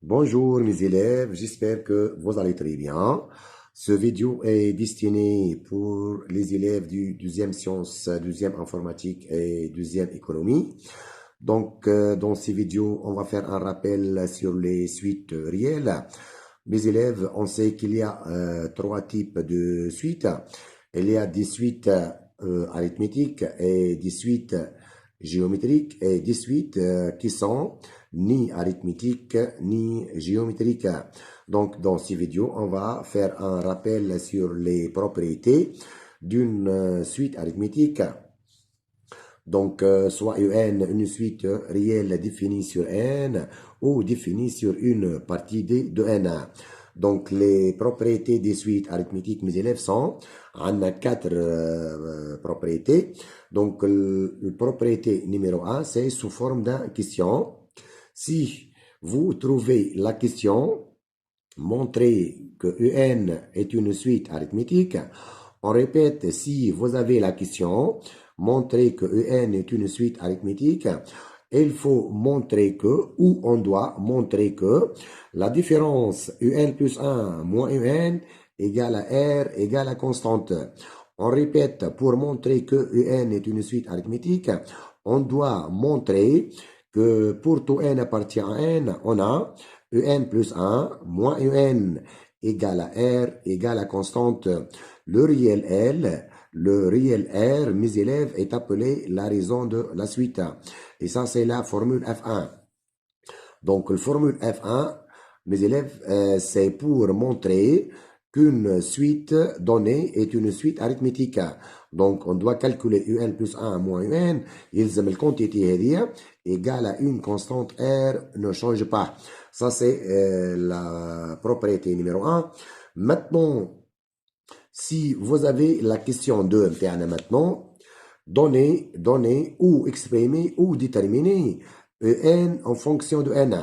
Bonjour mes élèves, j'espère que vous allez très bien. Ce vidéo est destiné pour les élèves du deuxième sciences, deuxième informatique et deuxième économie. Donc, dans ces vidéos, on va faire un rappel sur les suites réelles. Mes élèves, on sait qu'il y a trois types de suites. Il y a des suites arithmétiques et des suites géométriques et des suites qui sont ni arithmétiques ni géométriques. Donc, dans ces vidéos, on va faire un rappel sur les propriétés d'une suite arithmétique. Donc, soit UN, une suite réelle définie sur N ou définie sur une partie de N. Donc, les propriétés des suites arithmétiques, mes élèves, sont, on a quatre propriétés. Donc, la propriété numéro 1, c'est sous forme d'une question. Si vous trouvez la question, montrez que UN est une suite arithmétique. On répète, si vous avez la question, montrez que UN est une suite arithmétique. Il faut montrer que, ou on doit montrer que, la différence UN plus 1 moins UN égale à R égale à constante. On répète, pour montrer que UN est une suite arithmétique, on doit montrer que pour tout n appartient à n, on a UN plus 1 moins UN égale à R égale à constante. Le réel L, le réel R, mes élèves, est appelé la raison de la suite. Et ça, c'est la formule F1. Donc, la formule F1, mes élèves, c'est pour montrer qu'une suite donnée est une suite arithmétique. Donc, on doit calculer UN plus 1 moins UN. يلزم الquantité هذه égale à une constante R ne change pas. Ça, c'est la propriété numéro 1. Maintenant, si vous avez la question 2 maintenant, donner ou exprimer ou déterminer n en fonction de n.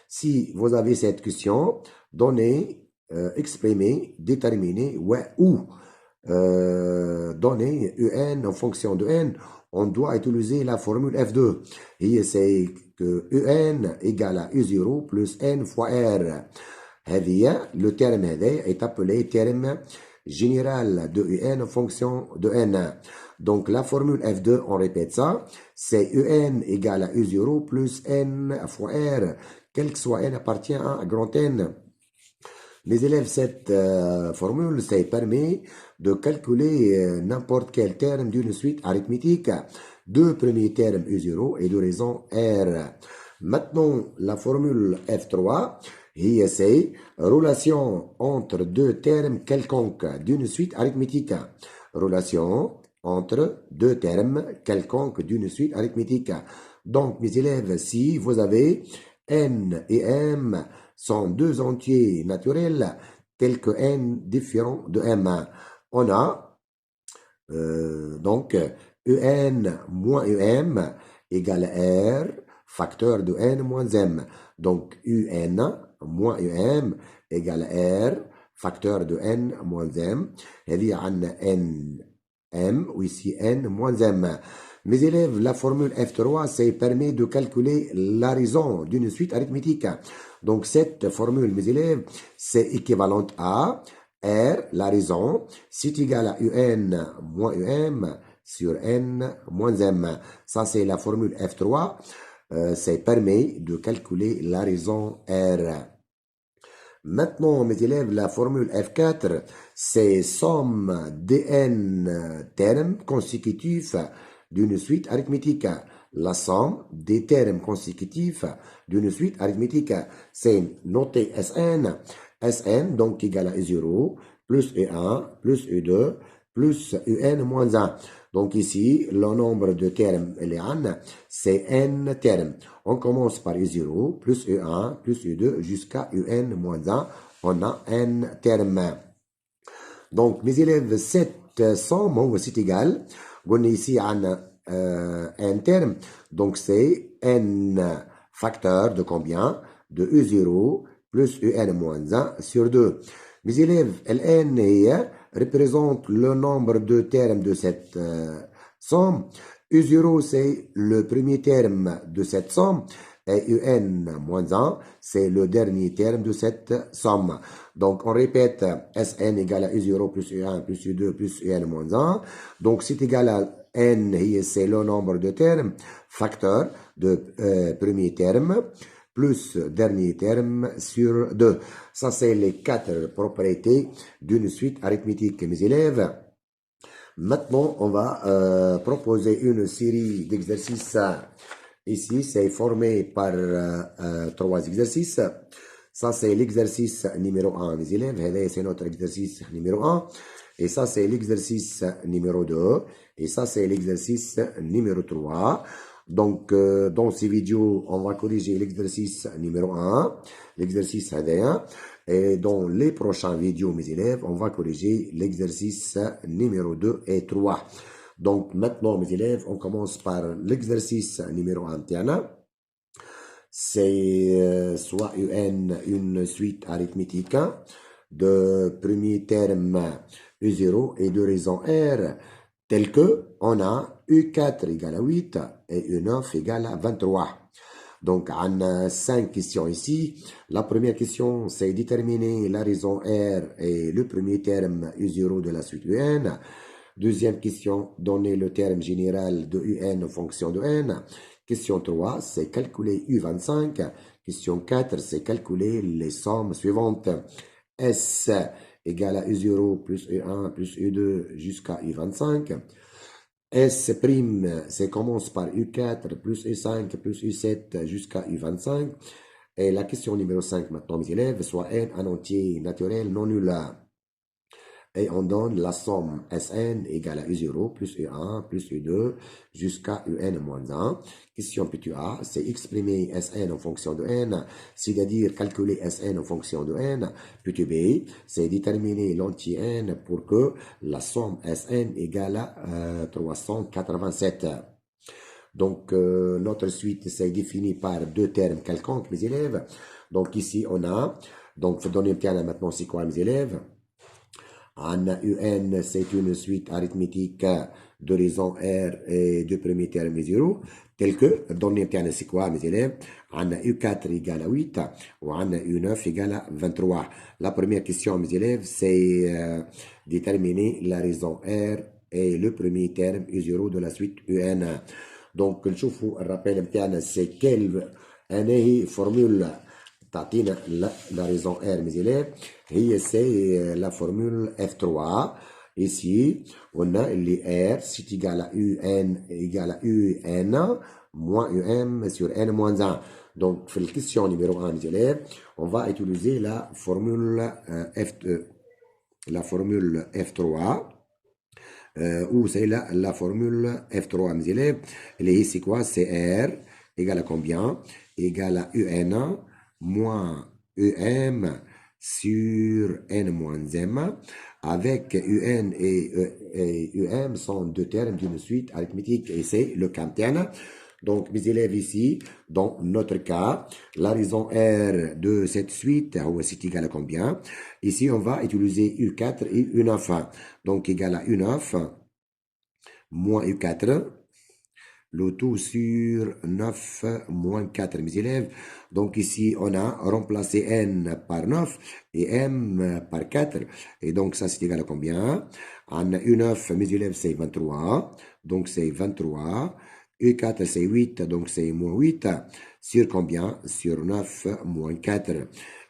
Si vous avez cette question, donner, exprimer, déterminer ouais, ou donner un en fonction de n, on doit utiliser la formule F2. Et c'est que un égale à U0 plus n fois R. Le terme est appelé terme général de UN en fonction de n. Donc la formule F2, on répète ça, c'est UN égale à U0 plus n fois R, quel que soit n appartient à grand N. Les élèves, cette formule, ça permet de calculer n'importe quel terme d'une suite arithmétique. Deux premiers termes U0 et deux raisons R. Maintenant, la formule F3, c'est relation entre deux termes quelconques d'une suite arithmétique. Relation entre deux termes quelconques d'une suite arithmétique. Donc, mes élèves, si vous avez N et M sont deux entiers naturels tels que N différents de M. On a donc UN moins UM égale R facteur de N moins M. Donc UN moins UM égale R facteur de N moins M. هذه عندنا N M ou ici N moins M. Mes élèves, la formule F3, ça permet de calculer la raison d'une suite arithmétique. Donc, cette formule, mes élèves, c'est équivalent à R, la raison, c'est égal à UN moins UM sur N moins M. Ça, c'est la formule F3. Ça permet de calculer la raison R. Maintenant, mes élèves, la formule F4, c'est somme dn termes consécutifs d'une suite arithmétique. La somme des termes consécutifs d'une suite arithmétique, c'est noté Sn. Sn, donc égal à E0, plus E1, plus E2, plus Un moins 1. Donc ici, le nombre de termes, c'est n termes. On commence par U0, plus U1, plus U2, jusqu'à UN moins 1. On a n termes. Donc, mes élèves, cette somme, c'est égal. On a ici n terme. Donc, c'est n facteur de combien? De U0 plus UN moins 1 sur 2. Mes élèves, Ln représente le nombre de termes de cette somme. U0, c'est le premier terme de cette somme. et UN moins 1, c'est le dernier terme de cette somme. Donc, on répète Sn égale à U0 plus U1 plus U2 plus UN moins 1. Donc, c'est égal à N, c'est le nombre de termes, facteur de premier terme, plus dernier terme sur 2. Ça, c'est les 4 propriétés d'une suite arithmétique, mes élèves. Maintenant, on va proposer une série d'exercices. Ici, c'est formé par 3 exercices. Ça, c'est l'exercice numéro 1, mes élèves. C'est notre exercice numéro 1. Et ça, c'est l'exercice numéro 2. Et ça, c'est l'exercice numéro 3. Donc, dans ces vidéos, on va corriger l'exercice numéro 1, l'exercice 1. Et dans les prochaines vidéos, mes élèves, on va corriger l'exercice numéro 2 et 3. Donc, maintenant, mes élèves, on commence par l'exercice numéro 1. C'est soit une suite arithmétique de premier terme U0 et de raison R, tel que on a U4 égale à 8 et U9 égale à 23. Donc, on a 5 questions ici. La première question, c'est déterminer la raison R et le premier terme U0 de la suite UN. Deuxième question, donner le terme général de UN en fonction de N. Question 3, c'est calculer U25. Question 4, c'est calculer les sommes suivantes. S égale à U0 plus U1 plus U2 jusqu'à U25. S', c'est commence par U4 plus U5 plus U7 jusqu'à U25. Et la question numéro 5 maintenant, mes élèves, soit N un entier naturel non nul. Et on donne la somme Sn égale à U0 plus U1 plus U2 jusqu'à Un moins 1. Question petit a, c'est exprimer Sn en fonction de n, c'est-à-dire calculer Sn en fonction de n. Petit b, c'est déterminer l'entier n pour que la somme Sn égale à 387. Donc, notre suite, c'est défini par deux termes quelconques, mes élèves. Donc, ici, on a, donc, il faut donner un terme maintenant, c'est quoi, mes élèves? En UN, c'est une suite arithmétique de raison R et de premier terme 0, tel que, donner un c'est quoi, mes élèves? En U4 égale à 8 ou en U9 égale à 23. La première question, mes élèves, c'est déterminer la raison R et le premier terme U0 de la suite UN. Donc, نشوفوا الرابيل بتاعنا c'est quelle أنهي formule تعطينا la raison R, mes élèves. Et c'est la formule F3. Ici, on a les R, c'est égal à UN égale à UN moins UM sur N moins 1. Donc, pour la question numéro 1, mes élèves, on va utiliser la formule F3. Ou c'est la formule F3, mes élèves. Et c'est quoi? C'est R égale à combien? Égale à UN moins UM sur N moins M, avec UN et UM sont deux termes d'une suite arithmétique et c'est le Kantian. Donc, mes élèves ici, dans notre cas, la raison R de cette suite, c'est égal à combien? Ici, on va utiliser U4 et U9. Donc, égal à U9 moins U4, le tout sur 9 moins 4, mes élèves. Donc, ici, on a remplacé N par 9 et M par 4. Et donc, ça, c'est égal à combien? En U9, mes élèves, c'est 23. Donc, c'est 23. U4, c'est 8, donc c'est moins 8. Sur combien? Sur 9 moins 4.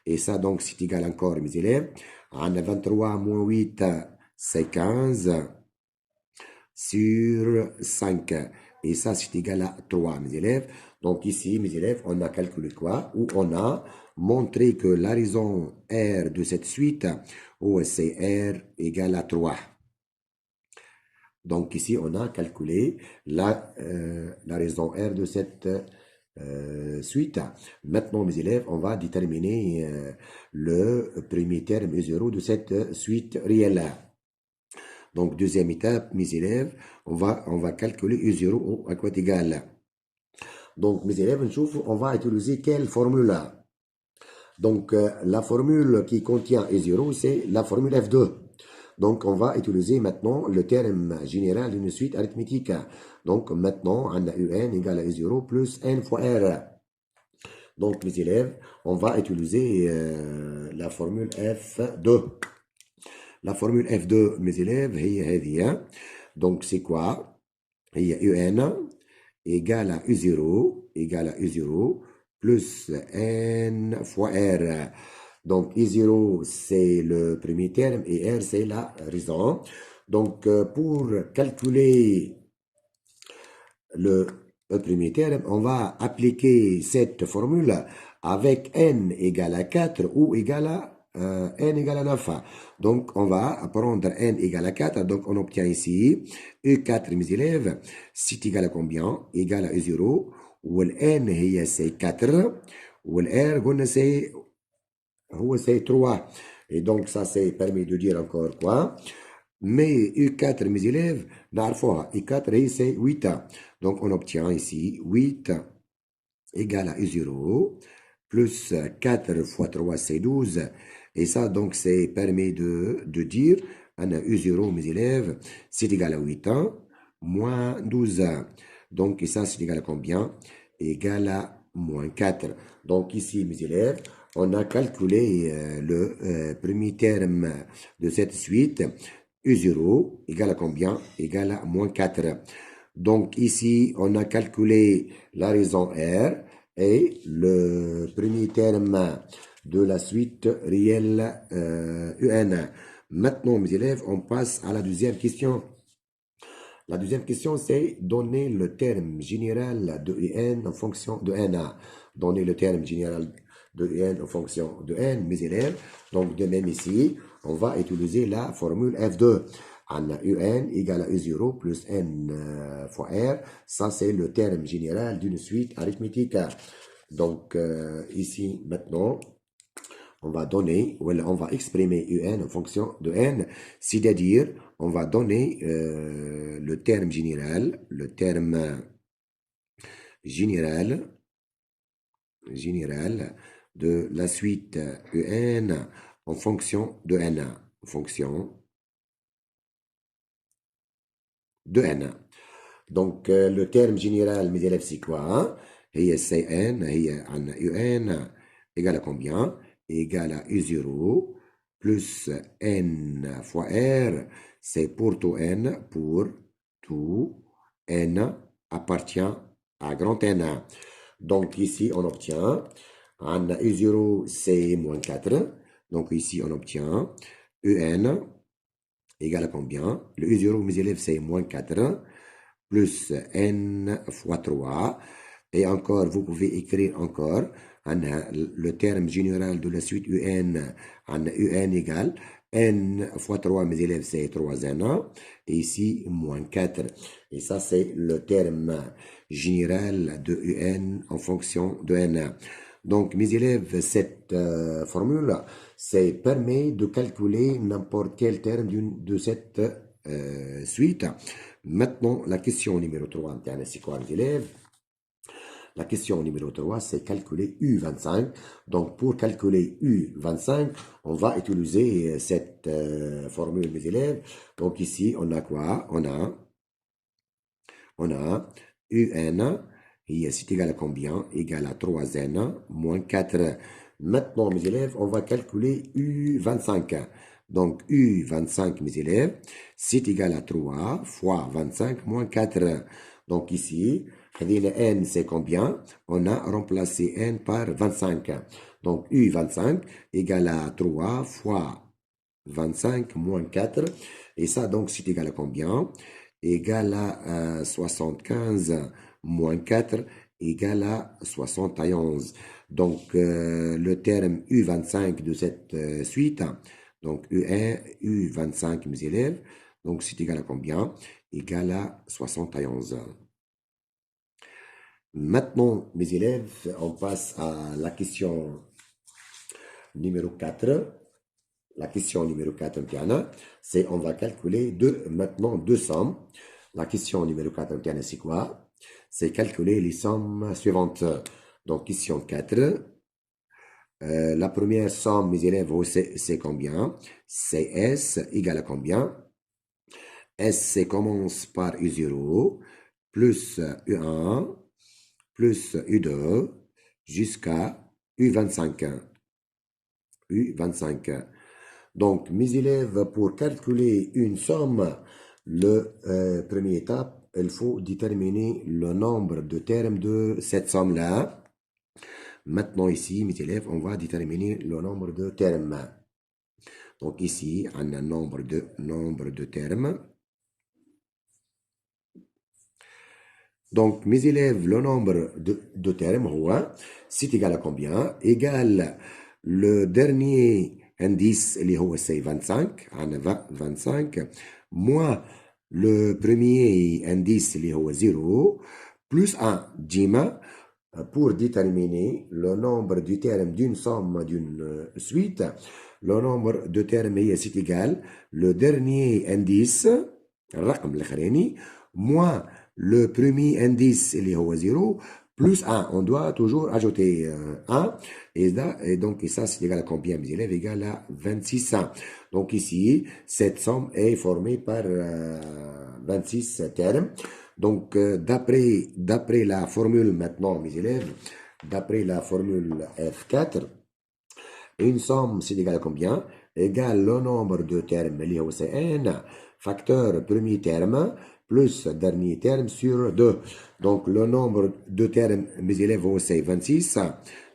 Et ça, donc, c'est égal encore, mes élèves. En 23 moins 8, c'est 15 sur 5. Et ça, c'est égal à 3, mes élèves. Donc ici, mes élèves, on a calculé quoi? Ou on a montré que la raison R de cette suite, c'est R égale à 3. Donc ici, on a calculé la raison R de cette suite. Maintenant, mes élèves, on va déterminer le premier terme U0 de cette suite réelle. Donc, deuxième étape, mes élèves, on va calculer U0 à quoi égal. Donc, mes élèves, on va utiliser quelle formule? Donc, la formule qui contient U0, c'est la formule F2. Donc, on va utiliser maintenant le terme général d'une suite arithmétique. Donc, maintenant, on a UN égale à U0 plus N fois R. Donc, mes élèves, on va utiliser la formule F2. La formule F2, mes élèves, donc c'est quoi? Il y a UN égale à U0 plus N fois R. Donc I0 c'est le premier terme et R c'est la raison. Donc pour calculer le premier terme, on va appliquer cette formule avec n égale à 4 ou égale à n égale à 9. Donc, on va prendre n égale à 4. Donc, on obtient ici E4, mes élèves, c'est égal à combien? Égal à E0. Ou n, c'est 4. Ou R, c'est 3. Et donc, ça, c'est permis de dire encore quoi? Mais U4, mes élèves, U4, c'est 8. Donc, on obtient ici 8 égale à U0 plus 4 fois 3, c'est 12. Et ça, donc, c'est permis de dire, U0, mes élèves, c'est égal à 8 moins 12. Donc, et ça, c'est égal à combien? Égal à moins 4. Donc, ici, mes élèves, on a calculé le premier terme de cette suite. U0 égale à combien? Égale à moins 4. Donc ici, on a calculé la raison R et le premier terme de la suite réelle UN. Maintenant, mes élèves, on passe à la deuxième question. La deuxième question, c'est donner le terme général de UN en fonction de NA. Donner le terme général de UN en fonction de N, mes élèves. Donc, de même ici, on va utiliser la formule F2. On a UN égale à U0 plus N fois R. Ça, c'est le terme général d'une suite arithmétique. Donc, ici, maintenant, on va donner, on va exprimer UN en fonction de N, c'est-à-dire, on va donner le terme général de la suite UN en fonction de N, en fonction de N. Donc, le terme général, mes élèves, c'est quoi? هي CN, هي عندنا UN égale à combien? Égale à U0 plus N fois R. C'est pour tout N, appartient à grand N. Donc, ici, on obtient, U0, c'est moins 4. Donc, ici, on obtient UN égale à combien? Le U0, mes élèves, c'est moins 4 plus n fois 3. Et encore, vous pouvez écrire encore le terme général de la suite UN, UN égale n fois 3, mes élèves, c'est 3n. Et ici, moins 4. Et ça, c'est le terme général de UN en fonction de n. Donc, mes élèves, cette formule, ça permet de calculer n'importe quel terme de cette suite. Maintenant, la question numéro 3, c'est quoi, mes élèves? La question numéro 3, c'est calculer U25. Donc, pour calculer U25, on va utiliser cette formule, mes élèves. Donc, ici, on a quoi? On a UN, c'est égal à combien? Égal à 3n moins 4. Maintenant, mes élèves, on va calculer U25. Donc, U25, mes élèves, c'est égal à 3 fois 25 moins 4. Donc, ici, n, c'est combien? On a remplacé n par 25. Donc, U25 égale à 3 fois 25 moins 4. Et ça, donc, c'est égal à combien? Égal à 75 moins 4 égale à 71. Donc, le terme U25 de cette suite, donc U1, U25, mes élèves, donc c'est égal à combien? Égal à 71. Maintenant, mes élèves, on passe à la question numéro 4. La question numéro 4, c'est on va calculer maintenant deux sommes. La question numéro 4, c'est quoi? C'est calculer les sommes suivantes. Donc, question 4. La première somme, mes élèves, c'est combien? C'est S égale à combien? S commence par U0 plus U1 plus U2 jusqu'à U25. U25. Donc, mes élèves, pour calculer une somme, première étape, il faut déterminer le nombre de termes de cette somme-là. Maintenant, ici, mes élèves, on va déterminer le nombre de termes. Donc, ici, on a un nombre de termes. Donc, mes élèves, le nombre de termes, c'est égal à combien? Égal le dernier indice, c'est 25, on a 25, moins le premier indice, c'est 0, plus 1, dima, pour déterminer le nombre de termes d'une somme d'une suite. Le nombre de termes, c'est égal le dernier indice, الرقم الأخراني, moins le premier indice, il est 0, plus 1. On doit toujours ajouter 1. Et donc, ça, c'est égal à combien, mes élèves? Égal à 26. Donc, ici, cette somme est formée par 26 termes. Donc, d'après la formule maintenant, mes élèves, d'après la formule F4, une somme, c'est égal à combien? Égal le nombre de termes liés au CN, facteur premier terme, plus dernier terme sur 2. Donc, le nombre de termes, mes élèves, c'est 26,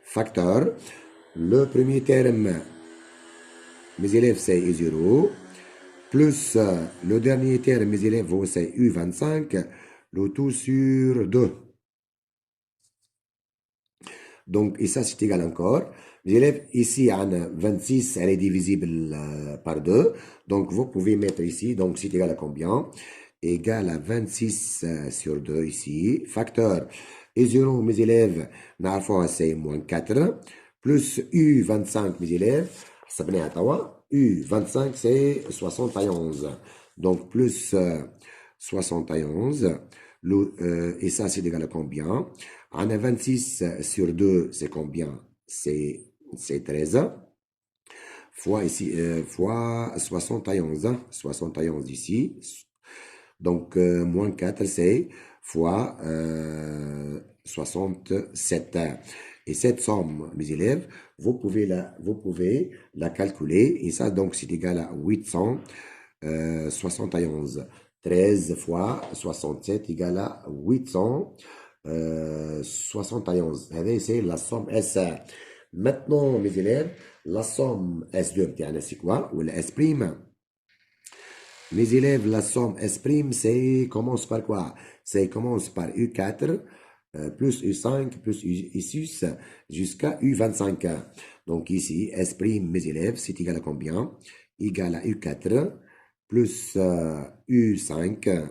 facteur. Le premier terme, mes élèves, c'est U0, plus le dernier terme, mes élèves, c'est U25, le tout sur 2. Donc, et ça, c'est égal encore. Mes élèves, ici, on a 26, elle est divisible par 2. Donc, vous pouvez mettre ici, donc c'est égal à combien? Égal à 26 sur 2 ici. Facteur U0, mes élèves, c'est moins 4. Plus U25, mes élèves, ça venait à Tawa. U25, c'est 71. Donc, plus 71. Et ça, c'est égal à combien? On a 26 sur 2, c'est combien? C'est 13. Fois ici, fois 71. 71 ici. Donc, moins 4, c'est fois 67. Et cette somme, mes élèves, vous pouvez la calculer. Et ça, donc, c'est égal à 871. 13 fois 67 égale à 871. C'est la somme S. Maintenant, mes élèves, la somme S2, c'est quoi? Ou la S'? Mes élèves, la somme S', commence par quoi? Ça commence par U4, plus U5, plus U6, jusqu'à U25. Donc ici, S', mes élèves, c'est égal à combien? Égal à U4, plus U5,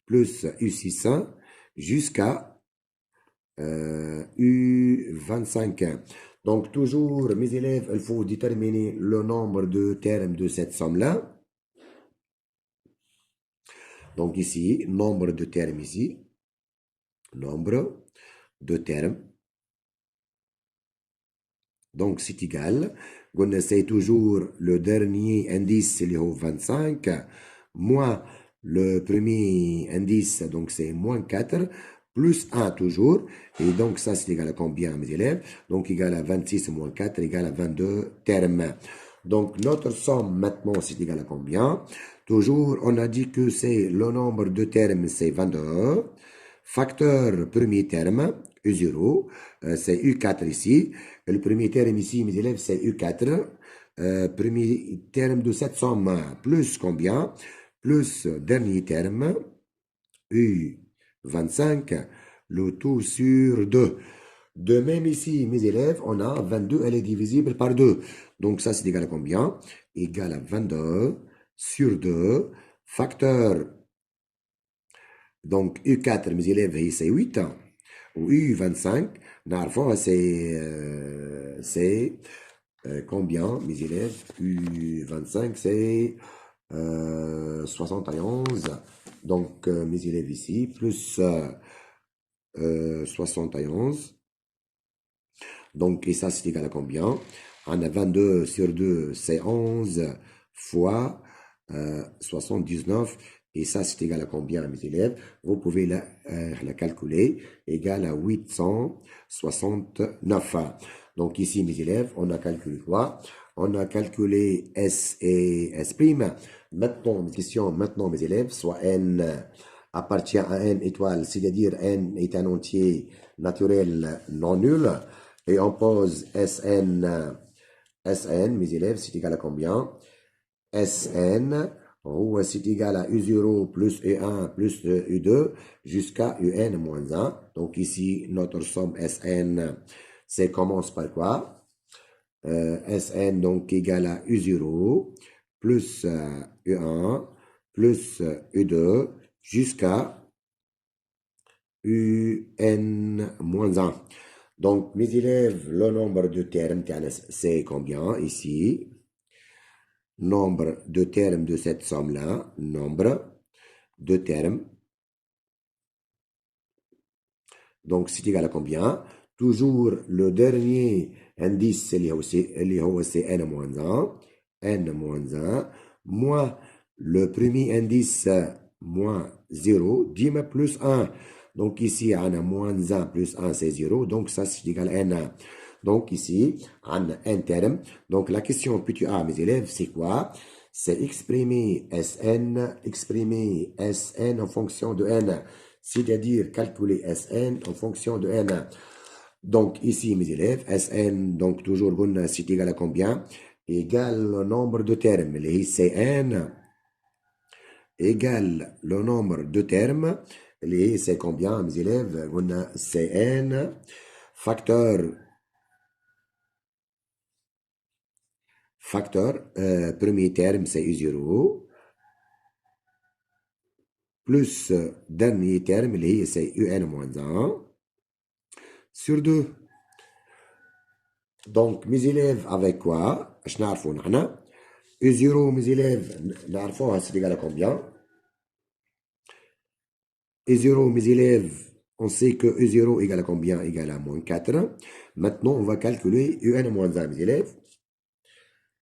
plus U6, jusqu'à U25. Donc, toujours, mes élèves, il faut déterminer le nombre de termes de cette somme-là. Donc, ici, nombre de termes ici. Nombre de termes. Donc, c'est égal. On essaie toujours le dernier indice, c'est le 25, moins le premier indice, donc c'est moins 4, plus 1 toujours. Et donc, ça, c'est égal à combien, mes élèves? Donc, égal à 26 moins 4, égal à 22 termes. Donc, notre somme, maintenant, c'est égal à combien? Toujours, on a dit que c'est le nombre de termes, c'est 22. Facteur premier terme, U0, c'est U4 ici. Le premier terme ici, mes élèves, c'est U4. Premier terme de cette somme, plus combien? Plus dernier terme, U25, le tout sur 2. De même ici, mes élèves, on a 22, elle est divisible par 2. Donc ça, c'est égal à combien? Égal à 22 sur 2, facteur. Donc U4, mes élèves, c'est 8. Ou U25, c'est combien, mes élèves? U25, c'est 71. Donc, mes élèves ici, plus 71. Donc, et ça, c'est égal à combien? On a 22 sur 2, c'est 11 fois 79. Et ça, c'est égal à combien, mes élèves? Vous pouvez la calculer, égal à 869. Donc ici, mes élèves, on a calculé quoi? On a calculé S et S'. Maintenant, question, maintenant, mes élèves, soit N appartient à N étoile, c'est-à-dire N est un entier naturel non nul. Et on pose Sn, mes élèves, c'est égal à combien? Sn, c'est égal à U0 plus U1 plus U2 jusqu'à UN moins 1. Donc ici, notre somme Sn, ça commence par quoi? Sn donc égal à U0 plus U1 plus U2 jusqu'à UN moins 1. Donc, mes élèves, le nombre de termes, c'est combien ici? Nombre de termes de cette somme-là, nombre de termes. Donc, c'est égal à combien? Toujours le dernier indice, c'est n-1, n-1, moins le premier indice, moins 0, dîme plus 1. Donc ici, on a moins 1 plus 1, c'est 0. Donc ça, c'est égal à n1. Donc ici, on a un terme. Donc la question PTA, mes élèves, c'est quoi? C'est exprimer Sn en fonction de n. C'est-à-dire calculer Sn en fonction de n. Donc ici, mes élèves, Sn, donc toujours, c'est égal à combien? Égal le nombre de termes. Les Cn égale le nombre de termes. Les c'est combien, mes élèves? On a Cn facteur premier terme, c'est U0, plus dernier terme, c'est UN-1, sur 2. Donc, mes élèves, avec quoi? Je n'arrive pas. U0, mes élèves, c'est égal à combien? U0, mes élèves, on sait que U0 égale à combien? Égale à moins 4. Maintenant, on va calculer UN-1, mes élèves.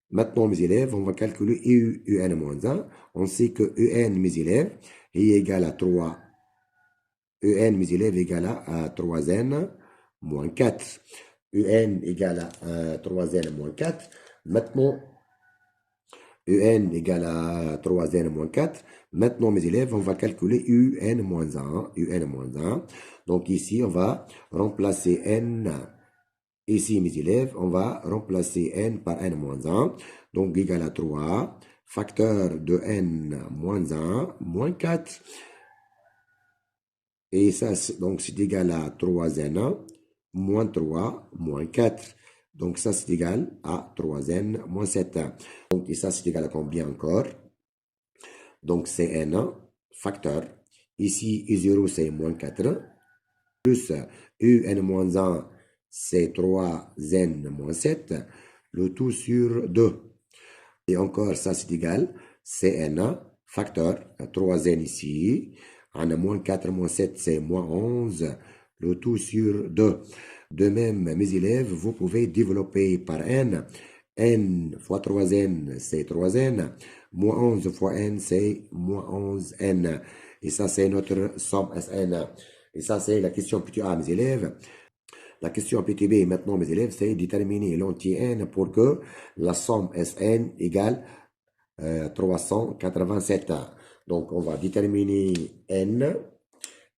Maintenant, mes élèves, on va calculer UN-1. On sait que UN, mes élèves, est égal à 3. UN, mes élèves, égal à 3n moins 4. UN égale à 3n moins 4. Maintenant, UN égale à 3n moins 4. Maintenant, mes élèves, on va calculer UN moins 1. UN moins 1. Donc ici, on va remplacer n. Ici, mes élèves, on va remplacer n par n moins 1. Donc, égal à 3, facteur de n moins 1, moins 4. Et ça, donc, c'est égal à 3n, moins 3, moins 4. Donc, ça, c'est égal à 3n, moins 7. Donc, et ça, c'est égal à combien encore? Donc, c'est n, facteur. Ici, U0, c'est moins 4. Plus UN moins 1, c'est 3n moins 7. Le tout sur 2. Et encore, ça, c'est égal. Cn, facteur, 3n ici. On a moins 4, moins 7, c'est moins 11. Le tout sur 2. De même, mes élèves, vous pouvez développer par n. N fois 3n, c'est 3n. Moins 11 fois n, c'est moins 11n. Et ça, c'est notre somme Sn. Et ça, c'est la question PTA, mes élèves. La question PTB, maintenant, mes élèves, c'est déterminer l'entier n pour que la somme Sn égale 387. Donc, on va déterminer n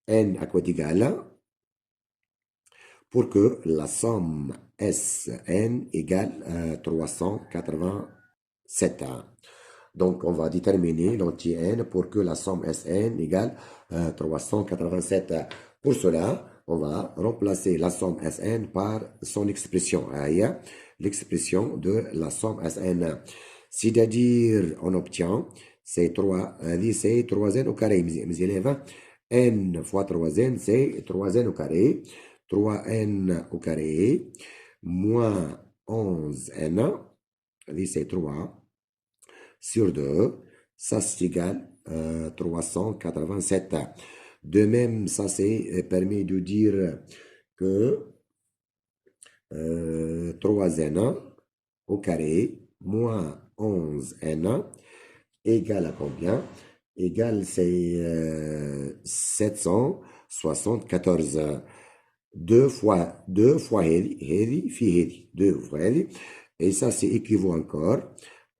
à quoi est égal pour que la somme Sn égale 387. Donc, on va déterminer l'entier n pour que la somme Sn égale 387. Pour cela, on va remplacer la somme Sn par son expression. L'expression de la somme Sn. C'est-à-dire, on obtient, c'est 3n au carré, mes élèves. N fois 3n, c'est 3n au carré. 3n au carré, moins 11n, c'est 3 sur 2, ça c'est égal à 387. De même, ça c'est permis de dire que 3n au carré moins 11n égale à combien? égale, c'est 774. 2 fois هذه في هذه 2 fois هذه et ça c'est équivaut encore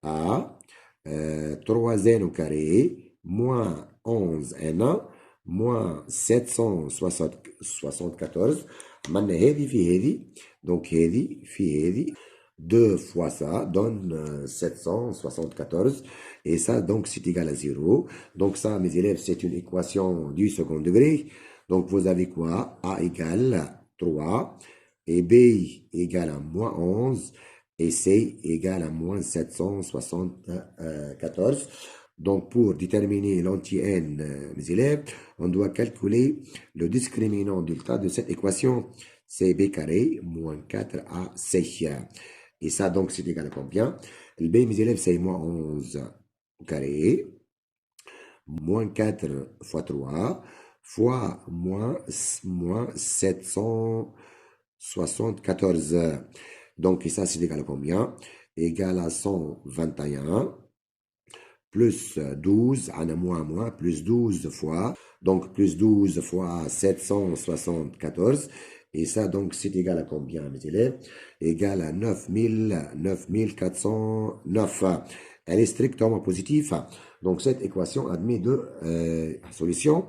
à 3n au carré moins 11n moins 774 maintenant هذه في هذه donc هذه في هذه 2 fois ça donne 774 et ça donc c'est égal à 0 donc ça mes élèves c'est une équation du second degré. Donc, vous avez quoi? A égale 3 et B égale à moins 11 et C égale à moins 774. Donc, pour déterminer l'anti-n, mes élèves, on doit calculer le discriminant delta de cette équation. C'est B carré moins 4AC. Et ça, donc, c'est égal à combien? Le B, mes élèves, c'est moins 11 au carré, moins 4 fois 3, fois moins 774. Donc, ça, c'est égal à combien? Égal à 121 plus 12, à moins, plus 12 fois. Donc, plus 12 fois 774. Et ça, donc, c'est égal à combien, mes élèves? Égal à 9409. Elle est strictement positive. Donc, cette équation admet deux solutions.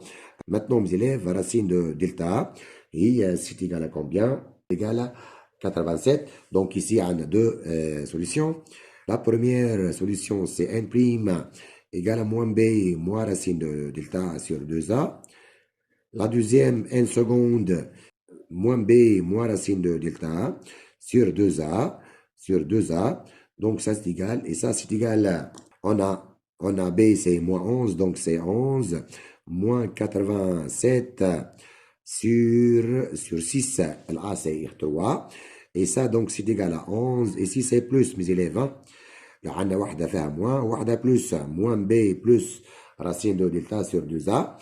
Maintenant, mes élèves, racine de delta, et c'est égal à combien? Égal à 87. Donc, ici, on a deux solutions. La première solution, c'est n' égale à moins b moins racine de delta sur 2a. La deuxième, n seconde, moins b moins racine de delta sur 2a. Donc, ça, c'est égal. Et ça, c'est égal à... On a b, c'est moins 11. Donc, c'est 11 moins 87 sur 6. Là, c'est 3. Et ça, donc, c'est égal à 11. Et si c'est plus, mes élèves, hein, عندنا واحدة فيها moins, واحدة plus, moins b plus racine de delta sur 2a,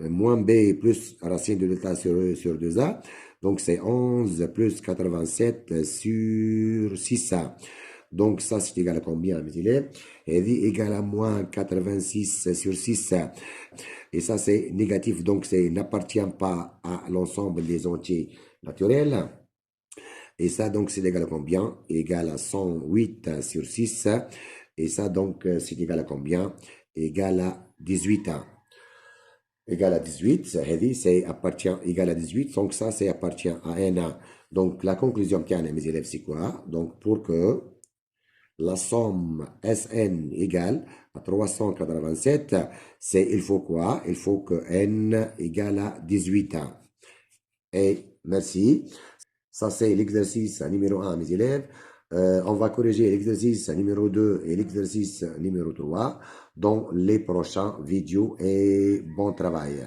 moins b plus racine de delta sur 2a, donc c'est 11 plus 87 sur 6a. Donc ça c'est égal à combien, mes élèves? Et dit égal à moins 86 sur 6. Et ça c'est négatif, donc ça n'appartient pas à l'ensemble des entiers naturels. Et ça, donc, c'est égal à combien? Égal à 108 sur 6. Et ça, donc, c'est égal à combien? Égal à 18. Égal à 18. C'est appartient égal à 18. Donc, ça, c'est appartient à n. Donc, la conclusion qu'il y a, mes élèves, c'est quoi? Donc, pour que la somme Sn égale à 387, il faut quoi? Il faut que n égale à 18. Et merci. Ça, c'est l'exercice numéro 1, mes élèves. On va corriger l'exercice numéro 2 et l'exercice numéro 3 dans les prochains vidéos et bon travail.